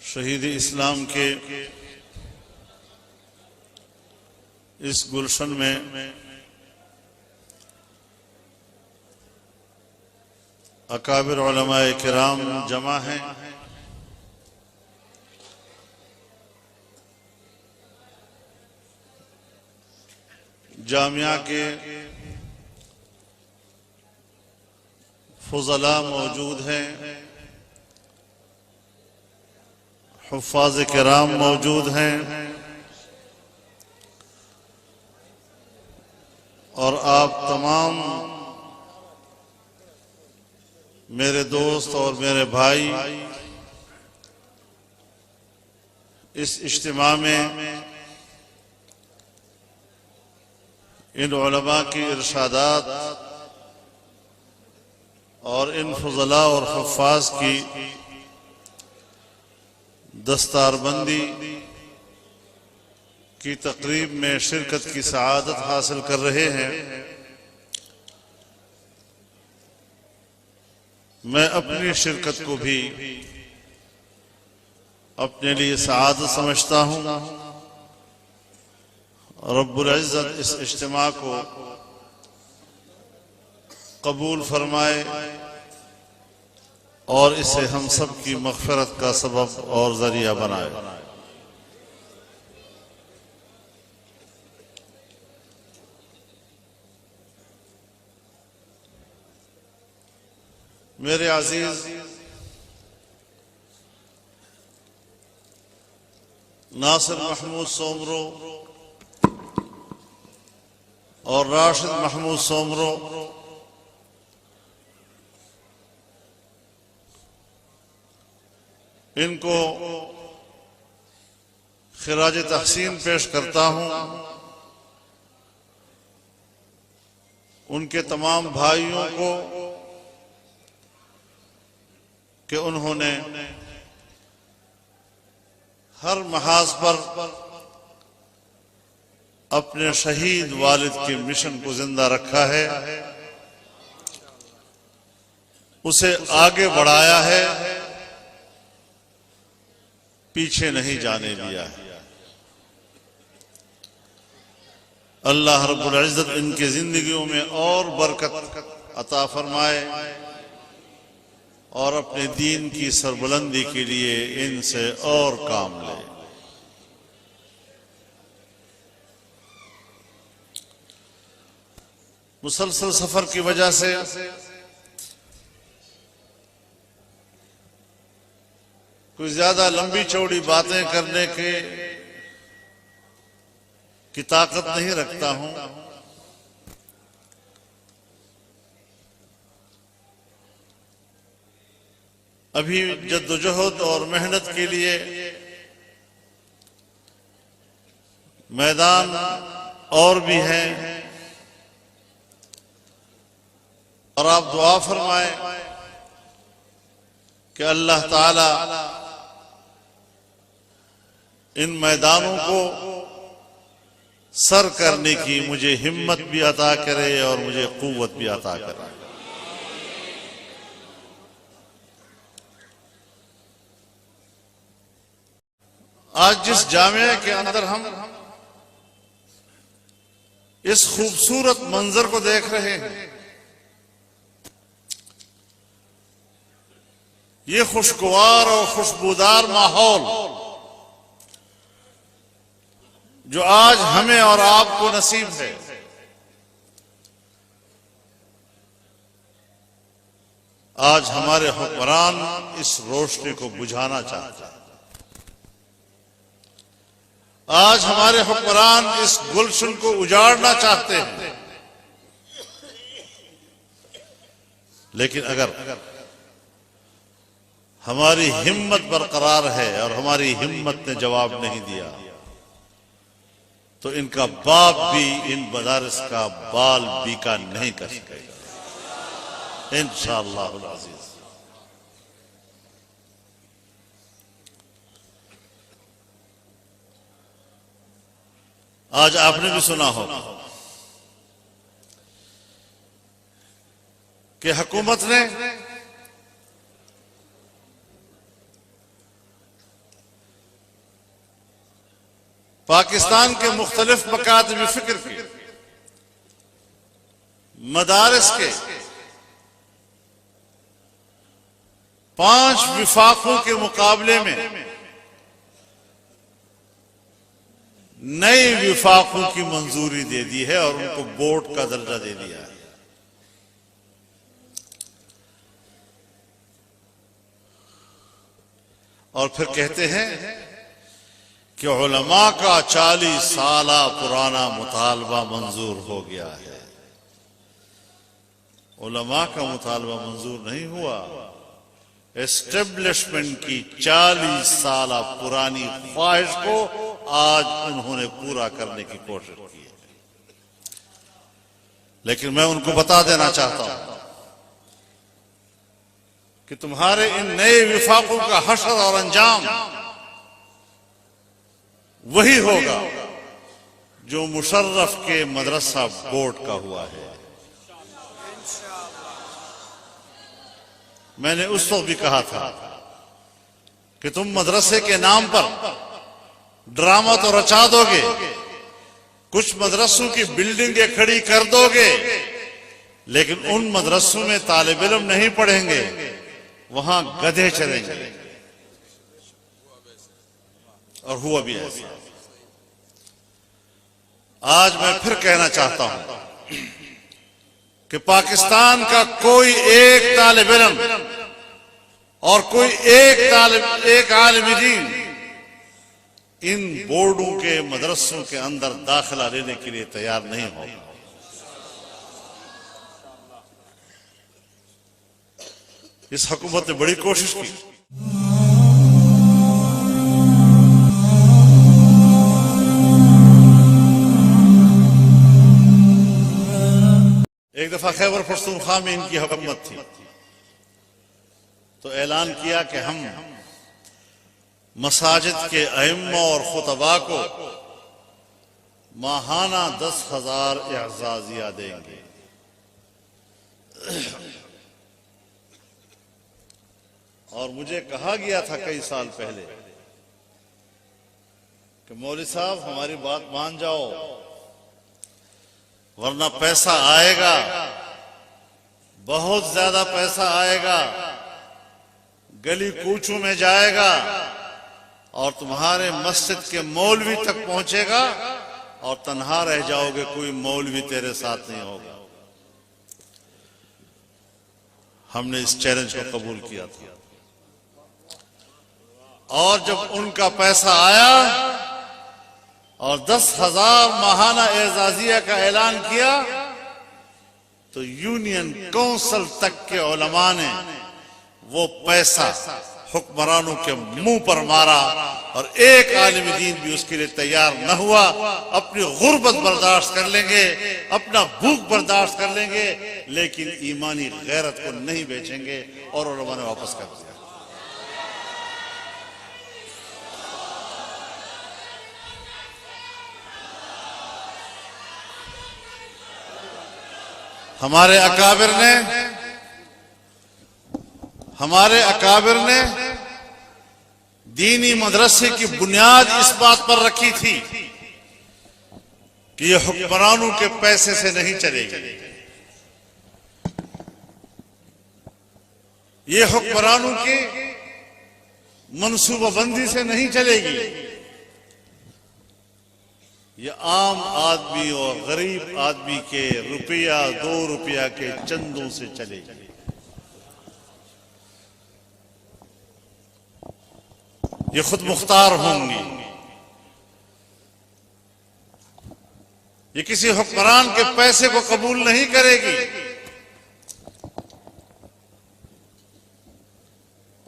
शहीद इस्लाम के इस गुलशन में अकाबिर उलमाए किराम जमा हैं। जामिया के फुज़ला मौजूद हैं, हुफ़्फ़ाज़ किराम मौजूद हैं और आप तमाम मेरे दोस्त और मेरे भाई इस इज्तिमा में इन उलमा की इरशादात और इन फुज़ला और हुफ़्फ़ाज़ की दस्तारबंदी की तकरीब में शिरकत की सआदत हासिल कर रहे हैं। मैं अपनी शिरकत को भी अपने लिए सआदत समझता हूँ। रब्बुल इज़्ज़त इस इज्तिमा को कबूल फरमाए और इसे हम सब की मग़फ़िरत का सबब और ज़रिया बनाए। मेरे अजीज नासिर महमूद सोमरो और राशिद महमूद सोमरो इनको खिराज तहसीन पेश करता हूं। उनके तमाम भाइयों को कि उन्होंने हर महाज पर अपने शहीद वालिद के मिशन को जिंदा रखा है, उसे आगे बढ़ाया है, पीछे नहीं जाने दिया है। अल्लाह रब्बुल इज़्ज़त इनकी जिंदगियों में और बरकत अता फरमाए और अपने दीन की सरबुलंदी के लिए इनसे और काम ले। मुसलसल सफर की वजह से कुछ ज्यादा लंबी चौड़ी बातें करने की ताकत नहीं रखता हूं। अभी जद्दोजहद और मेहनत के लिए मैदान और भी हैं और आप दुआ फरमाएं कि अल्लाह ताला इन मैदानों को सर करने की मुझे हिम्मत भी अता करे और मुझे क़ुव्वत भी अता करे। आज जिस जामिया के अंदर हम इस खूबसूरत मंजर को देख रहे हैं, ये खुशगवार और खुशबूदार माहौल जो आज हमें और आपको नसीब है, आज हमारे हुक्मरान इस रोशनी को बुझाना चाहते हैं। आज हमारे हुक्मरान इस गुलशन को उजाड़ना चाहते हैं। लेकिन अगर हमारी हिम्मत बरकरार है और हमारी हिम्मत ने जवाब नहीं दिया, तो इनका बाप भी इन मदारिस का बाल बीका नहीं कर सकेगा इंशाअल्लाह अज़ीज। आज आपने भी सुना होगा कि हुकूमत ने पाकिस्तान के मुख्तलिफ मकातब फिक्र के मदारिस के 5 विफाकों के मुकाबले में नए विफाकों की मंजूरी दे दी है और उनको बोर्ड का दर्जा दे दिया है। और फिर कहते हैं कि उलमा का 40 साल पुराना मुतालबा मंजूर हो गया है। उलमा का मुतालबा मंजूर नहीं हुआ, एस्टेब्लिशमेंट की 40 साल पुरानी ख्वाहिश को आज उन्होंने पूरा करने की कोशिश की है। लेकिन मैं उनको बता देना चाहता हूं कि तुम्हारे इन नए विफाकों का हशर और अंजाम वही होगा जो मुशर्रफ के मदरसा बोर्ड का हुआ है। मैंने उस वक्त भी कहा था कि तुम मदरसे के नाम पर ड्रामा तो रचा दोगे, कुछ मदरसों की बिल्डिंगें खड़ी कर दोगे, लेकिन उन मदरसों में तालिब इल्म नहीं पढ़ेंगे, वहां गधे चलेंगे। और हुआ भी ऐसा। आज मैं फिर कहना चाहता हूं कि पाकिस्तान का कोई एक तालिब इल्म और कोई एक आलिम दीन इन बोर्डों के मदरसों के अंदर दाखिला लेने के लिए तैयार नहीं होगा। इस हुकूमत ने बड़ी कोशिश की। एक दफा खैबर पख्तूनख्वा में इनकी हुकूमत थी, तो ऐलान किया कि हम मसाजिद के अइम्मा और खुतबा को माहाना 10,000 एजाजिया देंगे। और मुझे कहा गया था कई साल पहले कि मौलवी साहब हमारी बात मान जाओ, वरना पैसा आएगा, बहुत ज्यादा पैसा आएगा, गली कूचों में जाएगा और तुम्हारे मस्जिद के मौलवी तक पहुंचेगा और तन्हा रह जाओगे, कोई मौलवी तेरे साथ नहीं होगा। हमने इस चैलेंज को कबूल किया था और जब उनका पैसा आया और 10,000 माहाना एजाजिया का ऐलान किया, तो यूनियन काउंसिल तक के उलमा ने वो पैसा हुक्मरानों के मुंह पर मारा और एक आलिम दीन भी उसके लिए तैयार न हुआ। अपनी गुर्बत बर्दाश्त कर लेंगे, अपना भूख बर्दाश्त कर लेंगे, लेकिन ईमानी गैरत को नहीं बेचेंगे। और उलमा ने वापस कर दिया। हमारे अकाबिर ने दीनी मदरसे की बुनियाद इस बात पर रखी थी कि यह हुक्मरानों के पैसे से नहीं चलेगी, ये हुक्मरानों की मंसूबाबंदी से नहीं चलेगी, ये आम आदमी और गरीब आदमी के रुपया 2 रुपया के चंदों से चलेगी। ये खुद मुख्तार होंगी, ये किसी हुक्मरान के पैसे को कबूल नहीं करेगी।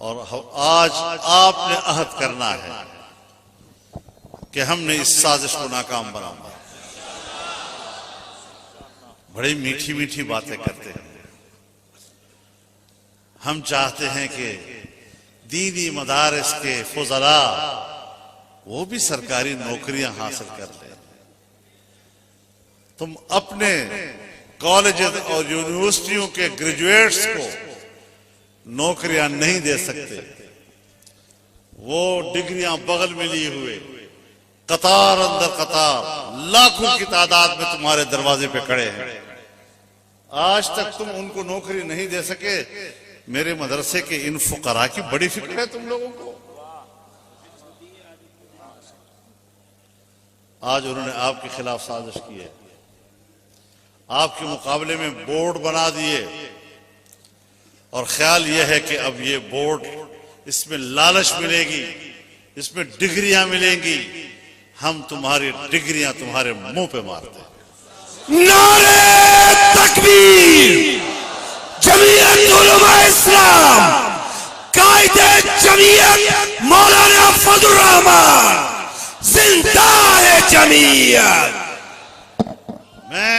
और आज आपने अहद करना है कि हमने इस साजिश को नाकाम बनाना। बड़ी मीठी मीठी बातें करते हैं। हम चाहते हैं कि दीनी मदारिस के फुजला वो भी सरकारी नौकरियां हासिल कर लें। तुम अपने कॉलेज और यूनिवर्सिटियों के ग्रेजुएट्स को नौकरियां नहीं दे सकते। वो डिग्रियां बगल में लिए हुए कतार अंदर कतार लाखों की तादाद में तुम्हारे दरवाजे पे खड़े हैं। आज तक तुम उनको नौकरी नहीं दे सके। मेरे मदरसे के इन फुकरा की बड़ी फिक्र है तुम लोगों को। आज उन्होंने आपके खिलाफ साजिश की है, आपके मुकाबले में बोर्ड बना दिए और ख्याल यह है कि अब ये बोर्ड, इसमें लालच मिलेगी, इसमें डिग्रियां मिलेंगी, हम तुम्हारी डिग्रियां तुम्हारे मुंह पे मारते हैं। नारे तकबीर, जमीयत उलमा इस्लाम, कायदे जमीयत मौलाना फजल रहमान, जिंदा है जमीयत। मैं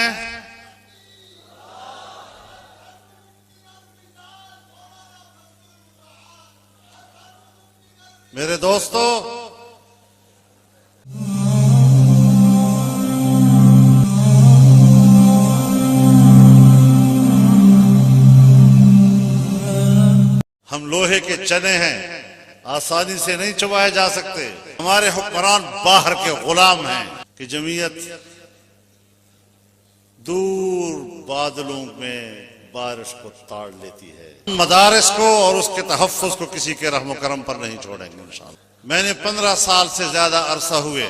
मेरे दोस्तों, हम लोहे के चने हैं, आसानी से नहीं चबाए जा सकते। हमारे हुक्मरान बाहर के गुलाम हैं कि जमीयत दूर बादलों में बारिश को ताड़ लेती है। मदारिस को और उसके तहफ़्फ़ुज़ को किसी के रहम करम पर नहीं छोड़ेंगे इंशाअल्लाह। मैंने 15 साल से ज्यादा अरसा हुए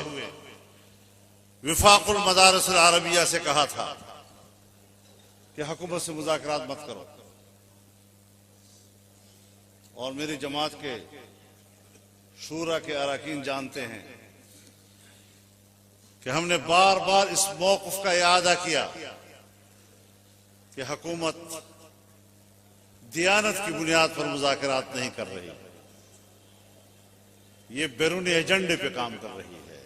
विफाकुल मदारिस अल अरबिया से कहा था कि हुकूमत से मुज़ाकरात मत करो, और मेरी जमात के शूरा के अरकान जानते हैं कि हमने बार बार इस मौक़िफ़ का इआदा किया कि हुकूमत दियानत की बुनियाद पर मुज़ाकरात नहीं कर रही, ये बैरूनी एजेंडे पे काम कर रही है।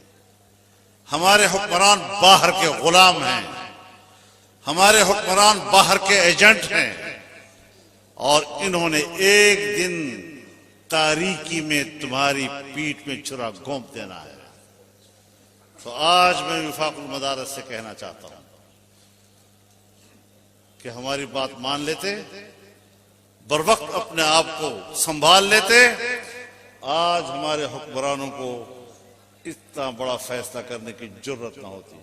हमारे हुक्मरान बाहर के गुलाम हैं, हमारे हुक्मरान बाहर के एजेंट हैं, और इन्होंने एक दिन तारीकी में तुम्हारी पीठ में छुरा घोंप देना है। तो आज मैं विफाकुल मदारिस से कहना चाहता हूं कि हमारी बात मान लेते, बरवक्त अपने आप को संभाल लेते, आज हमारे हुक्मरानों को इतना बड़ा फैसला करने की जरूरत ना होती।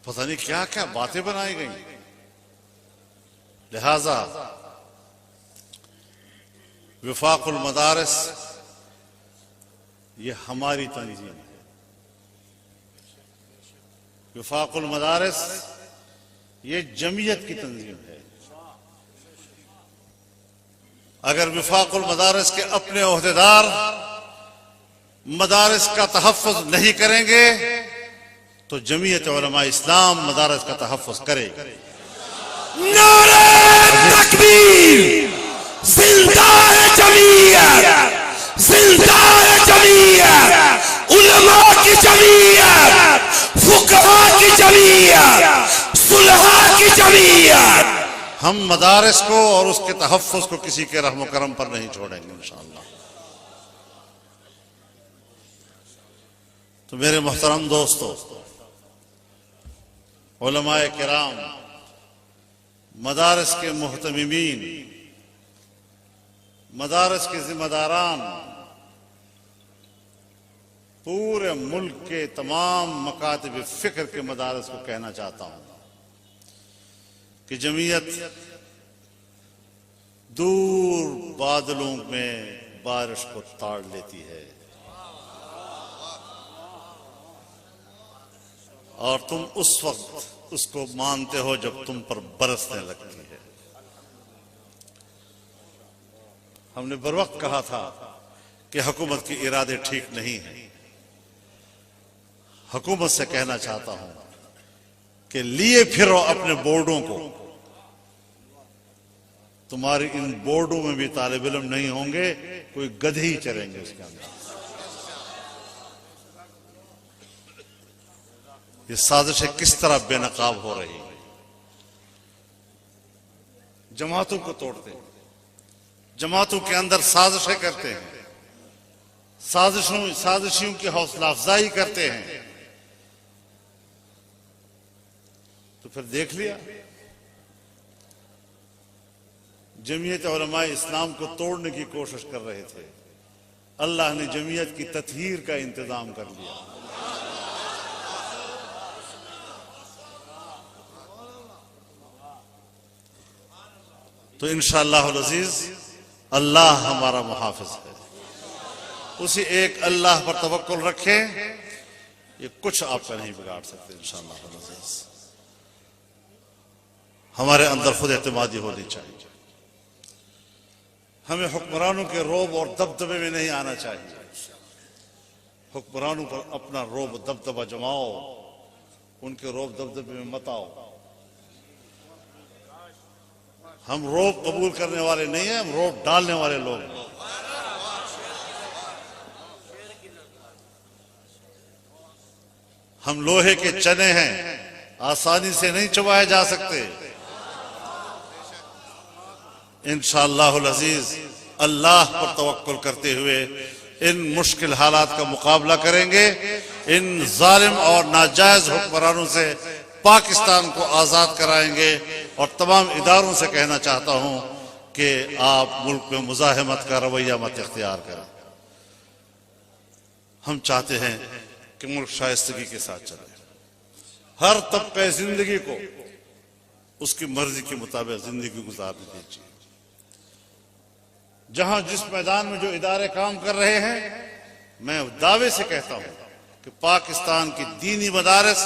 पता नहीं क्या क्या बातें बनाई गई। लिहाजा विफाकुल मदारिस ये हमारी तंजीम है। विफाकुल मदारिस ये जमीयत की तंजीम है। अगर विफाकुल मदारिस के अपने ओहदेदार मदारिस का तहफ़्फ़ुज़ नहीं करेंगे तो जमीयत उलमा इस्लाम मदारिस का तहफ़्फ़ुज़ करेगी। नारे तकबीर, जिंदा है जमीयत, जिंदा है जमीयत, उलमा की जमीयत, फुक़हा की जमीयत, सुलहा की जमीयत। हम मदारिस को और उसके तहफ़्फ़ुज़ को किसी के रहम करम पर नहीं छोड़ेंगे इंशाअल्लाह। तो मेरे मोहतरम दोस्तों, उलमाए किराम, मदारिस के मुहतमिमीन, मदारस के जिम्मेदारान पूरे मुल्क के तमाम मकातब फिक्र के मदारस को कहना चाहता हूं कि जमीयत दूर बादलों में बारिश को ताड़ लेती है और तुम उस वक्त उसको मानते हो जब तुम पर बरसने लगती है। हमने बर वक्त कहा था कि हुकूमत के इरादे ठीक नहीं है। हुकूमत से कहना चाहता हूं कि लिए फिरो अपने बोर्डों को। तुम्हारी इन बोर्डों में भी तालिब इल्म नहीं होंगे, कोई गधे ही चलेंगे उसके अंदर। ये साजिशें किस तरह बेनकाब हो रही है। जमातों को तोड़ते हैं, जमातों के अंदर साजिशें करते हैं, साजिशों की हौसला अफजाई करते हैं। तो फिर देख लिया, जमीयत उलमा इस्लाम को तोड़ने की कोशिश कर रहे थे, अल्लाह ने जमीयत की तत्हीर का इंतजाम कर लिया। तो इंशाअल्लाह अज़ीज अल्लाह हमारा मुहाफिज है। उसी एक अल्लाह पर तवक्कुल रखें, ये कुछ आपका नहीं बिगाड़ सकते इंशाअल्लाह अज़ीज। हमारे अंदर खुद एतमादी होनी चाहिए। हमें हुक्मरानों के रोब और दबदबे में नहीं आना चाहिए। हुक्मरानों पर अपना रोब दबदबा जमाओ, उनके रोब दबदबे में मत आओ। हम रोब कबूल करने वाले नहीं हैं, हम रोब डालने वाले लोग हैं। हम लोहे के चने हैं, आसानी से नहीं चबाए जा सकते। इंशाअल्लाह अज़ीज अल्लाह पर तवक्कुल करते हुए इन मुश्किल हालात का मुकाबला करेंगे। इन जालिम और नाजायज हुक्मरानों से पाकिस्तान को आजाद कराएंगे। और तमाम इदारों से कहना चाहता हूं कि आप मुल्क में मुजाहिमत का रवैया मत इख्तियार करें। हम चाहते हैं कि मुल्क शाइस्तगी के साथ चले, हर तबके जिंदगी को उसकी मर्जी के मुताबिक जिंदगी गुजारने दीजिए। जहां जिस मैदान में जो इदारे काम कर रहे हैं, मैं दावे से कहता हूं कि पाकिस्तान की दीनी मदारस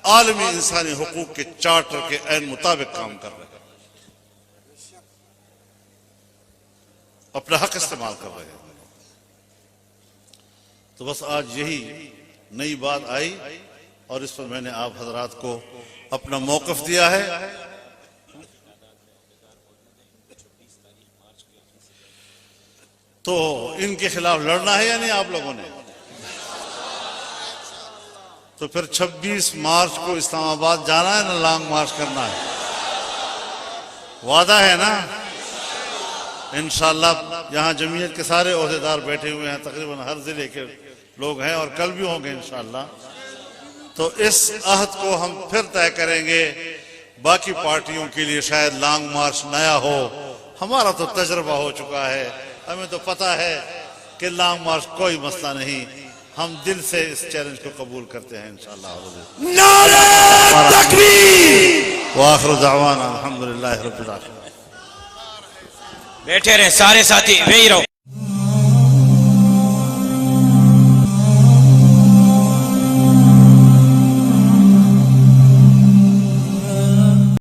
आलमी इंसानी हुकूक के चार्टर के ऐन मुताबिक काम कर रहे हैं, अपना हक इस्तेमाल कर रहे हैं। तो बस आज यही नई बात आई और इस पर मैंने आप हजरात को अपना मौक़िफ़ दिया है। तो इनके खिलाफ लड़ना है या नहीं आप लोगों ने? तो फिर 26 मार्च को इस्लामाबाद जाना है ना, लॉन्ग मार्च करना है? वादा है ना? इंशाअल्लाह यहाँ जमीयत के सारे ओहदेदार बैठे हुए हैं, तकरीबन हर जिले के लोग हैं और कल भी होंगे इंशाअल्लाह। तो इस अहद को हम फिर तय करेंगे। बाकी पार्टियों के लिए शायद लॉन्ग मार्च नया हो, हमारा तो तजर्बा हो चुका है। हमें तो पता है कि लॉन्ग मार्च कोई मसला नहीं। हम दिल से इस चैलेंज को कबूल करते हैं इंशाअल्लाह। नारे तकबीर व आखिर दावाना अल्हम्दुलिल्लाहि रब्बिल आलमीन। बैठे रहे सारे साथी, यही रहो।